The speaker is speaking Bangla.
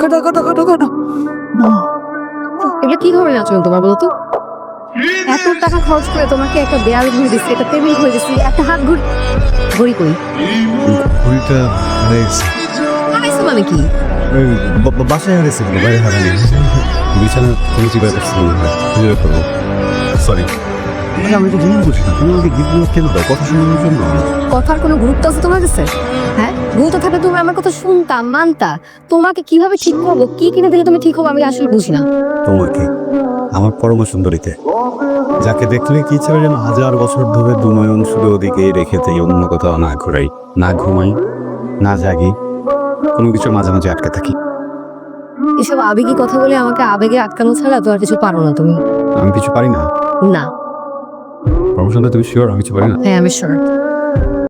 কাটা কাটা কাটা কাটা। এগুলো কি ধরনের আচরণ তোমার বলো তো? এত টাকা খরচ করে তোমাকে একটা দেয়াল ঘুরে দিচ্ছি, একটা টেবিল ঘুরে দিচ্ছি, একটা হাত ঘড়ি কই ঘড়িটা হারিয়ে গেছে। হারাইছো মানে কি? ওই বাসায় হারিয়েছে, বাইরে হারানি। বিছানা কোনো চিপায় করছি খুঁজে করবো। সরি, আমি তো জিনিস বুঝি না, তুমি আমাকে গিফট কেন দাও? কথা শোনানোর জন্য? কথার কোনো গুরুত্ব আছে তোমার কাছে? হ্যাঁ, গুরুত্ব থাকলে তুমি আমার কথা শুনতা, মানতা। তোমাকে কিভাবে ঠিক করবো, কি কিনে দিলে তুমি ঠিক হবো, আমি আসলে বুঝি না। তোমাকে, আমার পরম সুন্দরীতে, যাকে দেখলে কি ছিল যেন 1000 বছর ধরে দুনয়ন শুধু ওদিকেই রেখে দেই, অন্য কোথাও না ঘুরাই, না ঘুমাই, না জাগি, কোনো কিছুর মাঝে মাঝে আটকে থাকি। এসব আবেগী কথা বলে আমাকে আবেগে আটকানো ছাড়া তো আর কিছু পারো না তুমি। আমি কিছু পারি না? না। পরম সুন্দর, তুমি শিওর আমি কিছু পারি না? হ্যাঁ, আমি শিওর।